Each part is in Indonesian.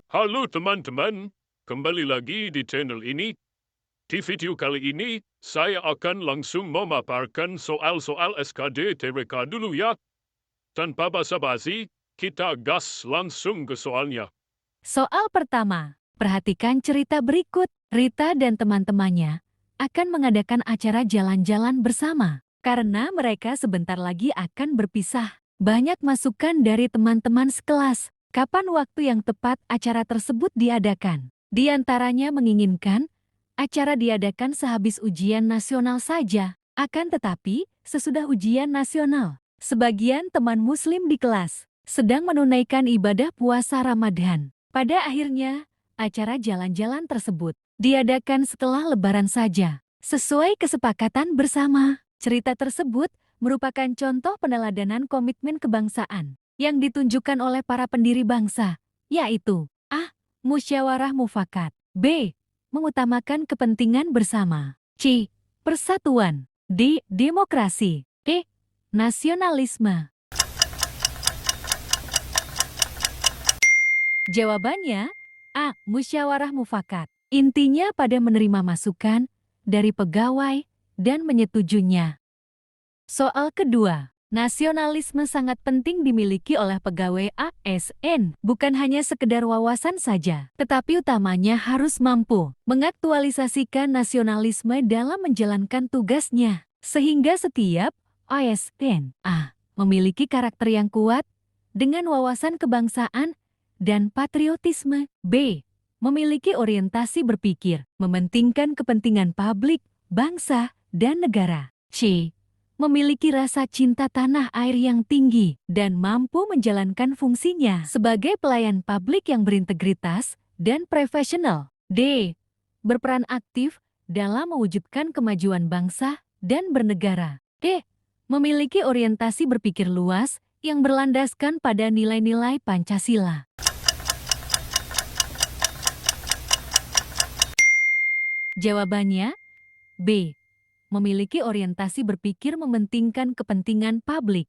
Halo teman-teman, kembali lagi di channel ini. Di video kali ini, saya akan langsung memaparkan soal-soal SKD TWK dulu ya. Tanpa basa-basi, kita gas langsung ke soalnya. Soal pertama, perhatikan cerita berikut. Rita dan teman-temannya akan mengadakan acara jalan-jalan bersama. Karena mereka sebentar lagi akan berpisah. Banyak masukan dari teman-teman sekelas. Kapan waktu yang tepat acara tersebut diadakan? Di antaranya menginginkan acara diadakan sehabis ujian nasional saja. Akan tetapi, sesudah ujian nasional, sebagian teman muslim di kelas sedang menunaikan ibadah puasa Ramadan. Pada akhirnya, acara jalan-jalan tersebut diadakan setelah Lebaran saja. Sesuai kesepakatan bersama, cerita tersebut merupakan contoh peneladanan komitmen kebangsaan yang ditunjukkan oleh para pendiri bangsa, yaitu A. Musyawarah mufakat, B. Mengutamakan kepentingan bersama, C. Persatuan, D. Demokrasi, E. Nasionalisme. Jawabannya, A. Musyawarah mufakat. Intinya pada menerima masukan dari pegawai dan menyetujuinya. Soal kedua, nasionalisme sangat penting dimiliki oleh pegawai ASN. Bukan hanya sekedar wawasan saja, tetapi utamanya harus mampu mengaktualisasikan nasionalisme dalam menjalankan tugasnya. Sehingga setiap ASN A. memiliki karakter yang kuat dengan wawasan kebangsaan dan patriotisme. B. Memiliki orientasi berpikir, mementingkan kepentingan publik, bangsa, dan negara. C. Memiliki rasa cinta tanah air yang tinggi dan mampu menjalankan fungsinya sebagai pelayan publik yang berintegritas dan profesional. D. Berperan aktif dalam mewujudkan kemajuan bangsa dan bernegara. E. Memiliki orientasi berpikir luas yang berlandaskan pada nilai-nilai Pancasila. Jawabannya, B. Memiliki orientasi berpikir mementingkan kepentingan publik.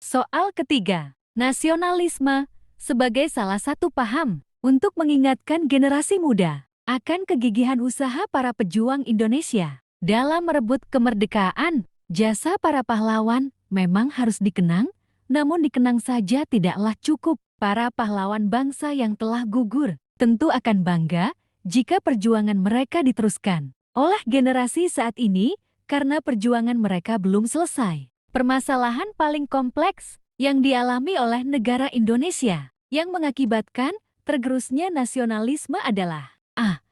Soal ketiga, nasionalisme sebagai salah satu paham untuk mengingatkan generasi muda akan kegigihan usaha para pejuang Indonesia dalam merebut kemerdekaan. Jasa para pahlawan memang harus dikenang, namun dikenang saja tidaklah cukup. Para pahlawan bangsa yang telah gugur tentu akan bangga jika perjuangan mereka diteruskan oleh generasi saat ini karena perjuangan mereka belum selesai. Permasalahan paling kompleks yang dialami oleh negara Indonesia yang mengakibatkan tergerusnya nasionalisme adalah A.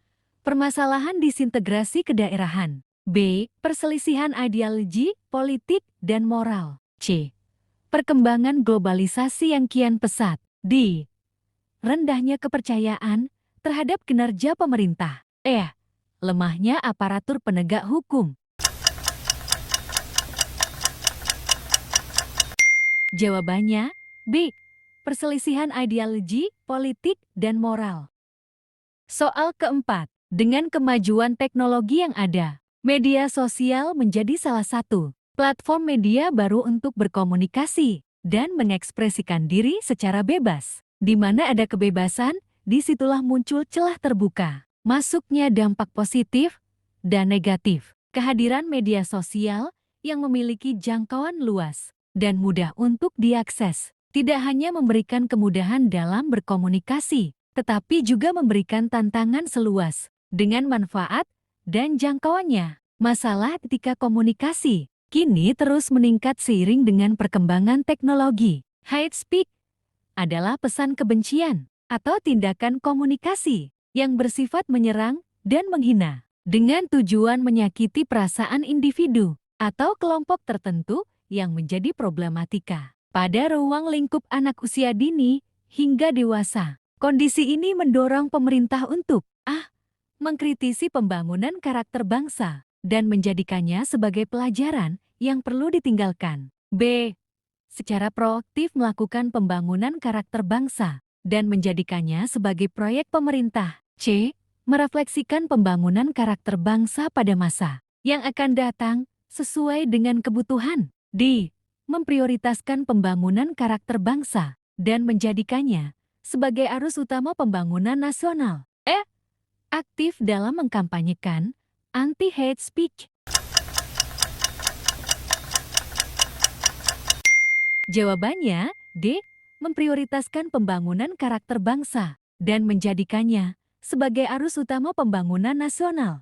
Permasalahan disintegrasi kedaerahan, B. Perselisihan ideologi, politik, dan moral, C. Perkembangan globalisasi yang kian pesat, D. Rendahnya kepercayaan terhadap kinerja pemerintah, E. Lemahnya aparatur penegak hukum. Jawabannya, B. Perselisihan ideologi, politik, dan moral. Soal keempat, dengan kemajuan teknologi yang ada, media sosial menjadi salah satu platform media baru untuk berkomunikasi dan mengekspresikan diri secara bebas. Di mana ada kebebasan, disitulah muncul celah terbuka. Masuknya dampak positif dan negatif. Kehadiran media sosial yang memiliki jangkauan luas dan mudah untuk diakses tidak hanya memberikan kemudahan dalam berkomunikasi, tetapi juga memberikan tantangan seluas dengan manfaat dan jangkauannya. Masalah ketika komunikasi kini terus meningkat seiring dengan perkembangan teknologi. Hate speech adalah pesan kebencian atau tindakan komunikasi yang bersifat menyerang dan menghina dengan tujuan menyakiti perasaan individu atau kelompok tertentu yang menjadi problematika pada ruang lingkup anak usia dini hingga dewasa. Kondisi ini mendorong pemerintah untuk A. Mengkritisi pembangunan karakter bangsa dan menjadikannya sebagai pelajaran yang perlu ditinggalkan. B. Secara proaktif melakukan pembangunan karakter bangsa dan menjadikannya sebagai proyek pemerintah. C. Merefleksikan pembangunan karakter bangsa pada masa yang akan datang sesuai dengan kebutuhan. D. Memprioritaskan pembangunan karakter bangsa dan menjadikannya sebagai arus utama pembangunan nasional. Aktif dalam mengkampanyekan anti-hate speech. Jawabannya, D. Memprioritaskan pembangunan karakter bangsa dan menjadikannya sebagai arus utama pembangunan nasional.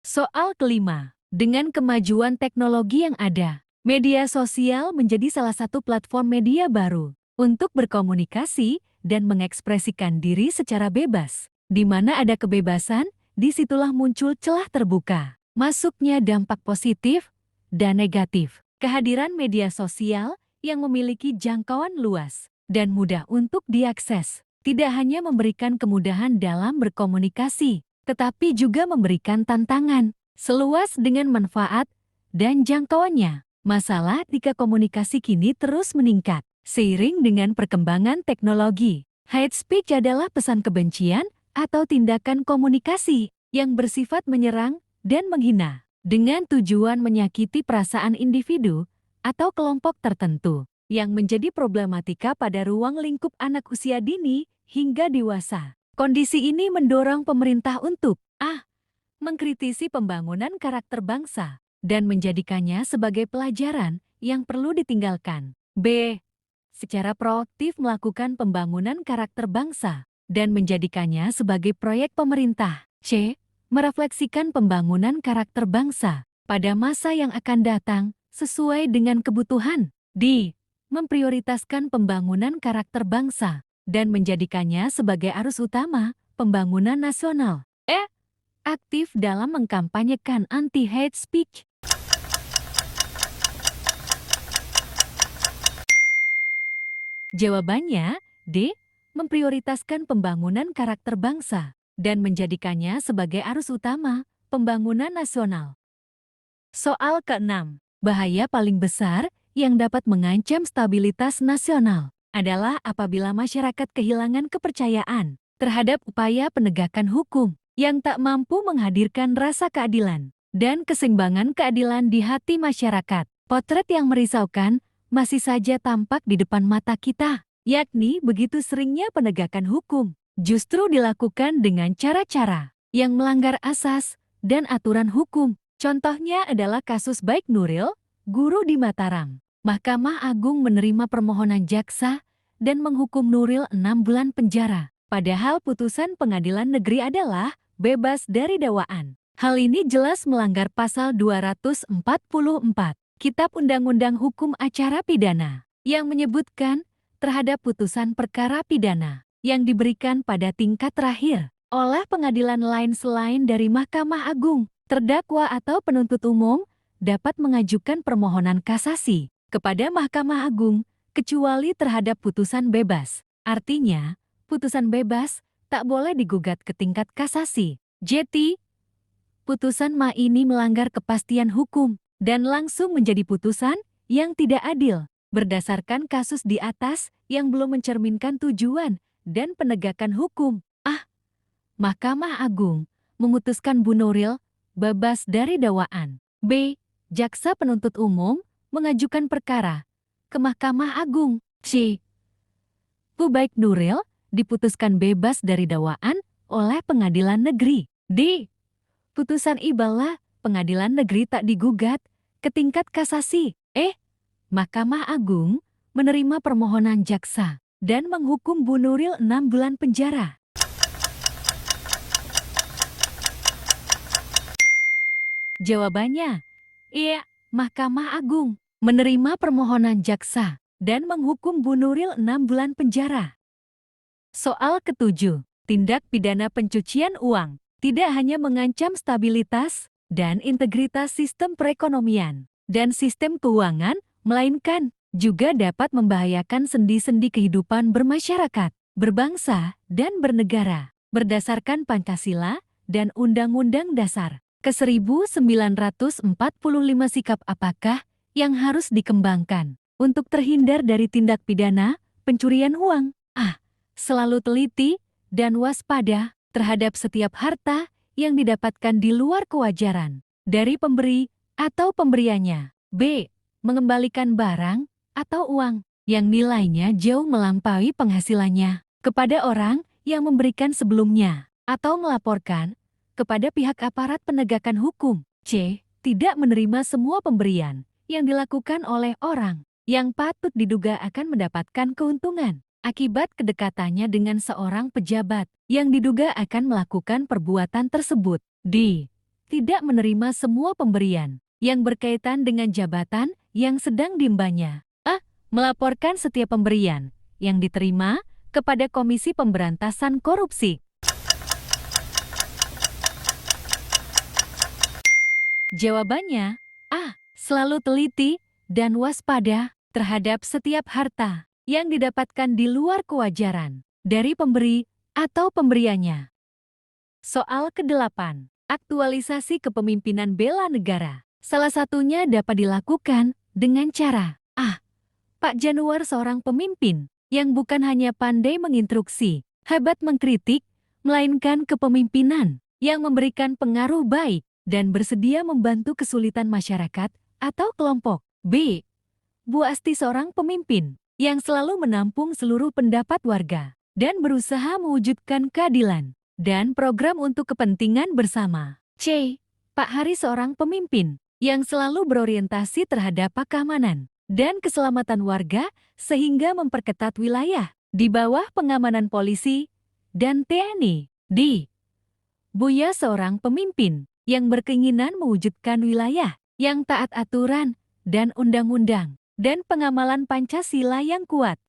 Soal kelima, dengan kemajuan teknologi yang ada, media sosial menjadi salah satu platform media baru untuk berkomunikasi dan mengekspresikan diri secara bebas. Di mana ada kebebasan, disitulah muncul celah terbuka. Masuknya dampak positif dan negatif. Kehadiran media sosial yang memiliki jangkauan luas dan mudah untuk diakses, tidak hanya memberikan kemudahan dalam berkomunikasi, tetapi juga memberikan tantangan seluas dengan manfaat dan jangkauannya. Masalah jika komunikasi kini terus meningkat seiring dengan perkembangan teknologi. Hate speech adalah pesan kebencian atau tindakan komunikasi yang bersifat menyerang dan menghina dengan tujuan menyakiti perasaan individu atau kelompok tertentu yang menjadi problematika pada ruang lingkup anak usia dini hingga dewasa. Kondisi ini mendorong pemerintah untuk mengkritisi pembangunan karakter bangsa dan menjadikannya sebagai pelajaran yang perlu ditinggalkan. B. Secara proaktif melakukan pembangunan karakter bangsa dan menjadikannya sebagai proyek pemerintah. C. Merefleksikan pembangunan karakter bangsa pada masa yang akan datang sesuai dengan kebutuhan. D. Memprioritaskan pembangunan karakter bangsa dan menjadikannya sebagai arus utama pembangunan nasional. Aktif dalam mengkampanyekan anti-hate speech. Jawabannya, D. Memprioritaskan pembangunan karakter bangsa dan menjadikannya sebagai arus utama pembangunan nasional. Soal ke-6. Bahaya paling besar yang dapat mengancam stabilitas nasional adalah apabila masyarakat kehilangan kepercayaan terhadap upaya penegakan hukum yang tak mampu menghadirkan rasa keadilan dan keseimbangan keadilan di hati masyarakat. Potret yang merisaukan masih saja tampak di depan mata kita, yakni begitu seringnya penegakan hukum justru dilakukan dengan cara-cara yang melanggar asas dan aturan hukum. Contohnya adalah kasus Baik Nuril, guru di Mataram. Mahkamah Agung menerima permohonan jaksa dan menghukum Nuril 6 bulan penjara. Padahal putusan pengadilan negeri adalah bebas dari dakwaan. Hal ini jelas melanggar pasal 244 Kitab Undang-Undang Hukum Acara Pidana yang menyebutkan terhadap putusan perkara pidana yang diberikan pada tingkat terakhir oleh pengadilan lain selain dari Mahkamah Agung, terdakwa atau penuntut umum dapat mengajukan permohonan kasasi kepada Mahkamah Agung kecuali terhadap putusan bebas. Artinya, putusan bebas tak boleh digugat ke tingkat kasasi. Jadi, putusan Ma ini melanggar kepastian hukum dan langsung menjadi putusan yang tidak adil berdasarkan kasus di atas yang belum mencerminkan tujuan dan penegakan hukum. Mahkamah Agung memutuskan Bu Nuril bebas dari dakwaan. B. Jaksa penuntut umum mengajukan perkara ke Mahkamah Agung. C. Bu Baik Nuril diputuskan bebas dari dakwaan oleh pengadilan negeri. D. Putusan Ibala pengadilan negeri tak digugat ke tingkat kasasi. Mahkamah Agung menerima permohonan jaksa dan menghukum Bu Nuril 6 bulan penjara. Jawabannya, iya, Mahkamah Agung menerima permohonan jaksa dan menghukum Bu Nuril 6 bulan penjara. Soal ke-7, tindak pidana pencucian uang tidak hanya mengancam stabilitas dan integritas sistem perekonomian dan sistem keuangan, melainkan juga dapat membahayakan sendi-sendi kehidupan bermasyarakat, berbangsa, dan bernegara berdasarkan Pancasila dan Undang-Undang Dasar ke-1945. Sikap apakah yang harus dikembangkan untuk terhindar dari tindak pidana pencurian uang? Selalu teliti dan waspada terhadap setiap harta yang didapatkan di luar kewajaran dari pemberi atau pemberiannya. B. Mengembalikan barang atau uang yang nilainya jauh melampaui penghasilannya kepada orang yang memberikan sebelumnya, atau melaporkan kepada pihak aparat penegakan hukum. C. Tidak menerima semua pemberian yang dilakukan oleh orang yang patut diduga akan mendapatkan keuntungan akibat kedekatannya dengan seorang pejabat yang diduga akan melakukan perbuatan tersebut. D. Tidak menerima semua pemberian yang berkaitan dengan jabatan yang sedang diembannya. A. Melaporkan setiap pemberian yang diterima kepada Komisi Pemberantasan Korupsi. Jawabannya A. Selalu teliti dan waspada terhadap setiap harta yang didapatkan di luar kewajaran dari pemberi atau pemberiannya. Soal ke-8. Aktualisasi kepemimpinan bela negara. Salah satunya dapat dilakukan dengan cara A. Pak Januar seorang pemimpin yang bukan hanya pandai menginstruksi, hebat mengkritik, melainkan kepemimpinan yang memberikan pengaruh baik dan bersedia membantu kesulitan masyarakat atau kelompok. B. Bu Asti seorang pemimpin yang selalu menampung seluruh pendapat warga dan berusaha mewujudkan keadilan dan program untuk kepentingan bersama. C. Pak Hari seorang pemimpin yang selalu berorientasi terhadap keamanan dan keselamatan warga sehingga memperketat wilayah di bawah pengamanan polisi dan TNI. D. Buya seorang pemimpin yang berkeinginan mewujudkan wilayah yang taat aturan dan undang-undang dan pengamalan Pancasila yang kuat.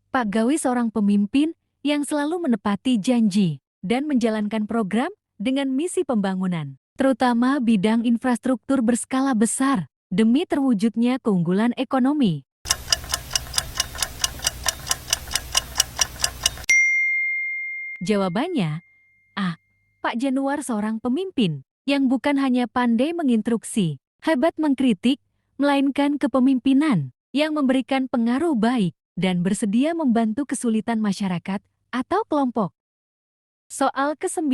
Pak Gawi seorang pemimpin yang selalu menepati janji dan menjalankan program dengan misi pembangunan, terutama bidang infrastruktur berskala besar demi terwujudnya keunggulan ekonomi. Jawabannya A. Pak Januar seorang pemimpin yang bukan hanya pandai menginstruksi, hebat mengkritik, melainkan kepemimpinan yang memberikan pengaruh baik dan bersedia membantu kesulitan masyarakat atau kelompok. Soal ke-9.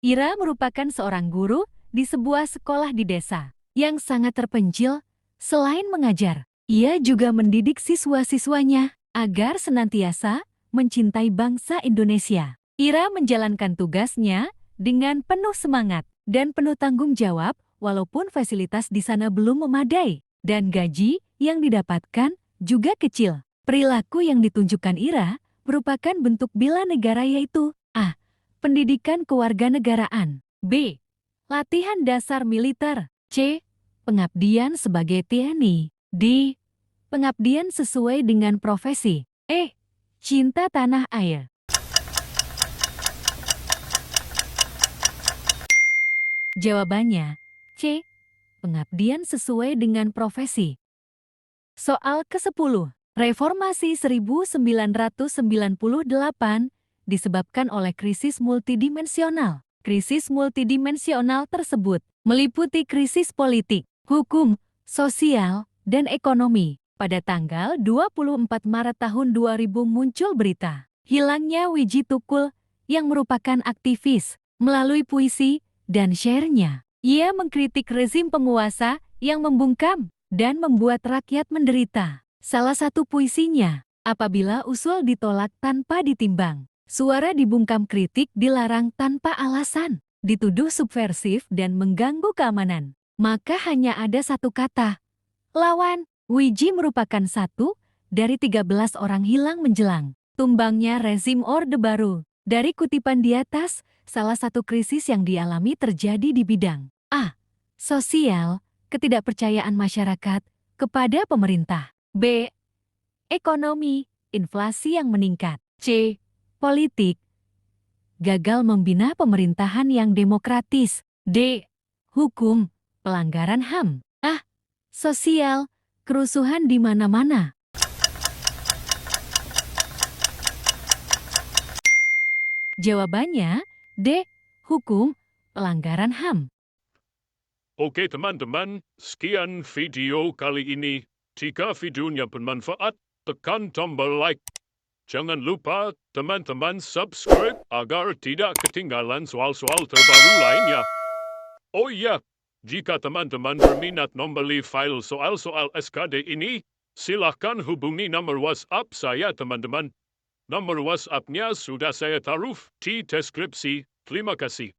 Ira merupakan seorang guru di sebuah sekolah di desa yang sangat terpencil. Selain mengajar, ia juga mendidik siswa-siswanya agar senantiasa mencintai bangsa Indonesia. Ira menjalankan tugasnya dengan penuh semangat dan penuh tanggung jawab walaupun fasilitas di sana belum memadai dan gaji yang didapatkan juga kecil. Perilaku yang ditunjukkan Ira merupakan bentuk bela negara yaitu A. Pendidikan kewarganegaraan. B. Latihan dasar militer. C. Pengabdian sebagai TNI. D. Pengabdian sesuai dengan profesi. E. Cinta tanah air. Jawabannya C. Pengabdian sesuai dengan profesi. Soal ke-10. Reformasi 1998 disebabkan oleh krisis multidimensional. Krisis multidimensional tersebut meliputi krisis politik, hukum, sosial, dan ekonomi. Pada tanggal 24 Maret tahun 2000 muncul berita hilangnya Wiji Tukul yang merupakan aktivis. Melalui puisi dan syairnya, ia mengkritik rezim penguasa yang membungkam dan membuat rakyat menderita. Salah satu puisinya, apabila usul ditolak tanpa ditimbang, suara dibungkam kritik dilarang tanpa alasan, dituduh subversif dan mengganggu keamanan. Maka hanya ada satu kata, lawan. Wiji merupakan satu dari 13 orang hilang menjelang tumbangnya rezim Orde Baru. Dari kutipan di atas, salah satu krisis yang dialami terjadi di bidang A. Sosial, ketidakpercayaan masyarakat kepada pemerintah. B. Ekonomi, inflasi yang meningkat. C. Politik, gagal membina pemerintahan yang demokratis. D. Hukum, pelanggaran HAM. A. Sosial, kerusuhan di mana-mana. Jawabannya D. Hukum, pelanggaran HAM. Oke teman-teman, sekian video kali ini. Jika videonya bermanfaat, tekan tombol like. Jangan lupa teman-teman subscribe agar tidak ketinggalan soal-soal terbaru lainnya. Oh iya, jika teman-teman berminat membeli file soal-soal SKD ini, silakan hubungi nomor WhatsApp saya teman-teman. Nomor WhatsApp-nya sudah saya taruh di deskripsi. Terima kasih.